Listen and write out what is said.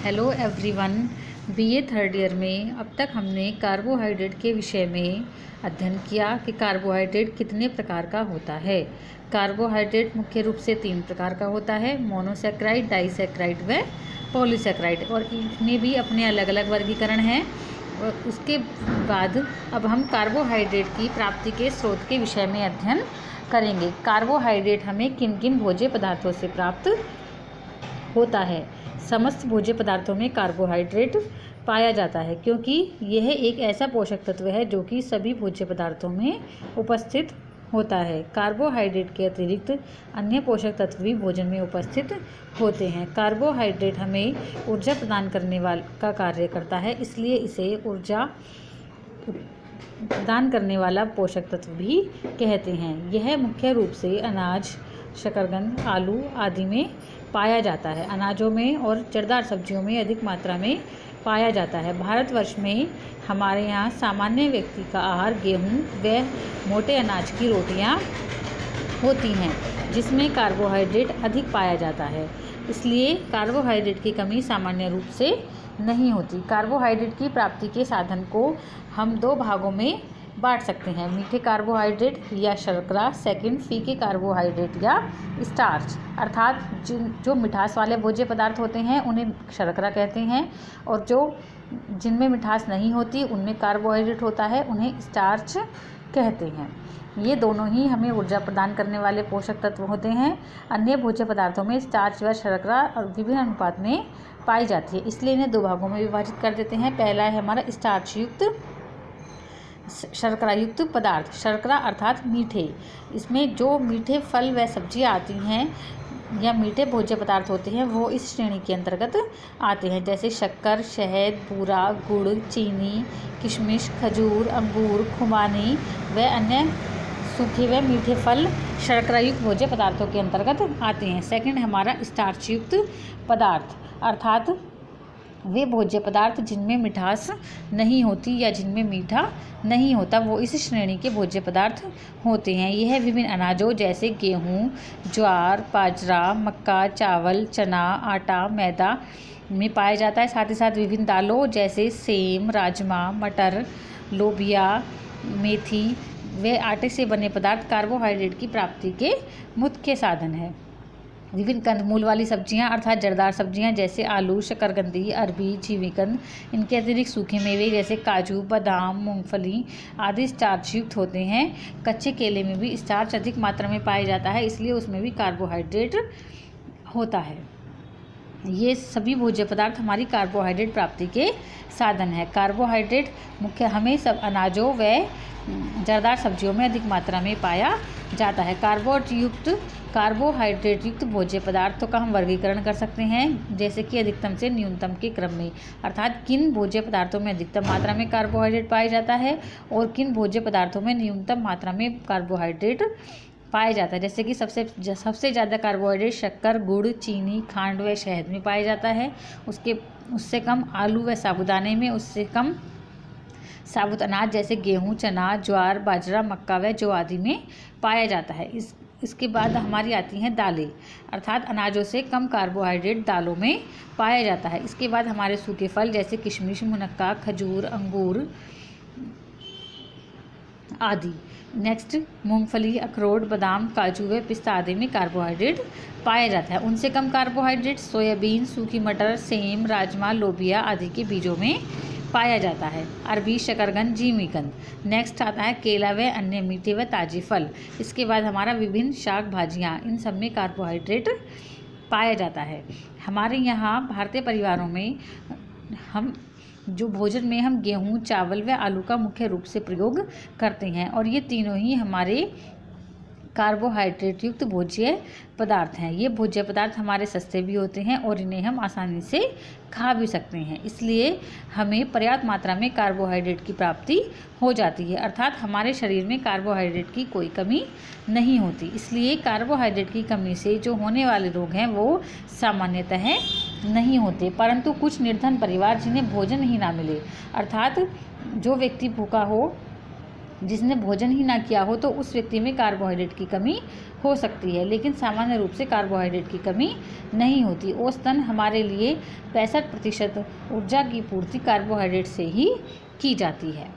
Hello everyone. BA third year में अब तक हमने कार्बोहाइड्रेट के विषय में अध्ययन किया कि कार्बोहाइड्रेट कितने प्रकार का होता है। कार्बोहाइड्रेट मुख्य रूप से 3 प्रकार का होता है, मोनोसैकेराइड, डाइसैकेराइड व पॉलीसैकेराइड, और इनमें भी अपने अलग अलग वर्गीकरण हैं। और उसके बाद अब हम कार्बोहाइड्रेट की प्राप्ति के स्रोत के विषय में अध्ययन करेंगे। कार्बोहाइड्रेट हमें किन किन भोज्य पदार्थों से प्राप्त होता है। समस्त भोज्य पदार्थों में कार्बोहाइड्रेट पाया जाता है, क्योंकि यह एक ऐसा पोषक तत्व है जो कि सभी भोज्य पदार्थों में उपस्थित होता है। कार्बोहाइड्रेट के अतिरिक्त अन्य पोषक तत्व भी भोजन में उपस्थित होते हैं। कार्बोहाइड्रेट हमें ऊर्जा प्रदान करने वाला का कार्य करता है, इसलिए इसे ऊर्जा प्रदान करने वाला पोषक तत्व भी कहते हैं। यह मुख्य रूप से अनाज, शकरकंद, आलू आदि में पाया जाता है। अनाजों में और जड़दार सब्जियों में अधिक मात्रा में पाया जाता है। भारतवर्ष में हमारे यहाँ सामान्य व्यक्ति का आहार गेहूँ व मोटे अनाज की रोटियाँ होती हैं, जिसमें कार्बोहाइड्रेट अधिक पाया जाता है। इसलिए कार्बोहाइड्रेट की कमी सामान्य रूप से नहीं होती। कार्बोहाइड्रेट की प्राप्ति के साधन को हम 2 भागों में बांट सकते हैं, मीठे कार्बोहाइड्रेट या शर्करा, सेकंड फीके कार्बोहाइड्रेट या स्टार्च। अर्थात जो मिठास वाले भोज्य पदार्थ होते हैं उन्हें शर्करा कहते हैं, और जिनमें मिठास नहीं होती उनमें कार्बोहाइड्रेट होता है, उन्हें स्टार्च कहते हैं। ये दोनों ही हमें ऊर्जा प्रदान करने वाले पोषक तत्व होते हैं। अन्य भोज्य पदार्थों में स्टार्च व शर्करा विभिन्न अनुपात में पाई जाती है, इसलिए इन्हें 2 भागों में विभाजित कर देते हैं। पहला है हमारा स्टार्च युक्त शर्करा युक्त पदार्थ। शर्करा अर्थात मीठे, इसमें जो मीठे फल व सब्जियां आती हैं या मीठे भोज्य पदार्थ होते हैं वो इस श्रेणी के अंतर्गत आते हैं, जैसे शक्कर, शहद, बूरा, गुड़, चीनी, किशमिश, खजूर, अंगूर, खुबानी व अन्य सूखे व मीठे फल शर्करा युक्त भोज्य पदार्थों के अंतर्गत आते हैं। सेकंड हमारा स्टार्च युक्त पदार्थ, अर्थात वे भोज्य पदार्थ जिनमें मिठास नहीं होती या जिनमें मीठा नहीं होता, वो इस श्रेणी के भोज्य पदार्थ होते हैं। यह विभिन्न अनाजों जैसे गेहूँ, ज्वार, बाजरा, मक्का, चावल, चना, आटा, मैदा में पाया जाता है। साथ ही साथ विभिन्न दालों जैसे सेम, राजमा, मटर, लोबिया, मेथी व आटे से बने पदार्थ कार्बोहाइड्रेट की प्राप्ति के मुख्य साधन है। विभिन्न कंदमूल वाली सब्जियां अर्थात जड़दार सब्जियां जैसे आलू, शकरकंदी, अरबी, जीवीकंद, इनके अतिरिक्त सूखे मेवे जैसे काजू, बादाम, मूंगफली आदि स्टार्च युक्त होते हैं। कच्चे केले में भी स्टार्च अधिक मात्रा में पाया जाता है, इसलिए उसमें भी कार्बोहाइड्रेट होता है। ये सभी भोज्य पदार्थ हमारी कार्बोहाइड्रेट प्राप्ति के साधन है। कार्बोहाइड्रेट मुख्य हमें सब अनाजों व जड़दार सब्जियों में अधिक मात्रा में पाया जाता है। कार्बोहाइड्रेट युक्त भोज्य पदार्थों का हम वर्गीकरण कर सकते हैं, जैसे कि अधिकतम से न्यूनतम के क्रम में, अर्थात किन भोज्य पदार्थों में अधिकतम मात्रा में कार्बोहाइड्रेट पाया जाता है और किन भोज्य पदार्थों में न्यूनतम मात्रा में कार्बोहाइड्रेट पाया जाता है। जैसे कि सबसे ज़्यादा कार्बोहाइड्रेट शक्कर, गुड़, चीनी, खांड व शहद में पाया जाता है। उससे कम आलू व साबूदाने में, उससे कम साबुत अनाज जैसे गेहूँ, चना, ज्वार, बाजरा, मक्का व जौ आदि में पाया जाता है। इसके बाद हमारी आती हैं दालें, अर्थात अनाजों से कम कार्बोहाइड्रेट दालों में पाया जाता है। इसके बाद हमारे सूखे फल जैसे किशमिश, मुनक्का, खजूर, अंगूर आदि। नेक्स्ट मूंगफली, अखरोट, बादाम, काजू व पिस्ता आदि में कार्बोहाइड्रेट पाया जाता है। उनसे कम कार्बोहाइड्रेट सोयाबीन, सूखी मटर, सेम, राजमा, लोबिया आदि के बीजों में पाया जाता है। अरबी, शकरकंद, जीवीकंद। नेक्स्ट आता है केला व अन्य मीठे व ताजे फल। इसके बाद हमारा विभिन्न शाक भाजियाँ, इन सब में कार्बोहाइड्रेट पाया जाता है। हमारे यहाँ भारतीय परिवारों में जो भोजन में हम गेहूँ, चावल व आलू का मुख्य रूप से प्रयोग करते हैं, और ये तीनों ही हमारे कार्बोहाइड्रेट युक्त भोज्य पदार्थ हैं। ये भोज्य पदार्थ हमारे सस्ते भी होते हैं और इन्हें हम आसानी से खा भी सकते हैं, इसलिए हमें पर्याप्त मात्रा में कार्बोहाइड्रेट की प्राप्ति हो जाती है, अर्थात हमारे शरीर में कार्बोहाइड्रेट की कोई कमी नहीं होती। इसलिए कार्बोहाइड्रेट की कमी से जो होने वाले रोग हैं वो सामान्यतः नहीं होते, परंतु कुछ निर्धन परिवार जिन्हें भोजन ही ना मिले, अर्थात जो व्यक्ति भूखा हो जिसने भोजन ही ना किया हो तो उस व्यक्ति में कार्बोहाइड्रेट की कमी हो सकती है, लेकिन सामान्य रूप से कार्बोहाइड्रेट की कमी नहीं होती। औसतन हमारे लिए 65% ऊर्जा की पूर्ति कार्बोहाइड्रेट से ही की जाती है।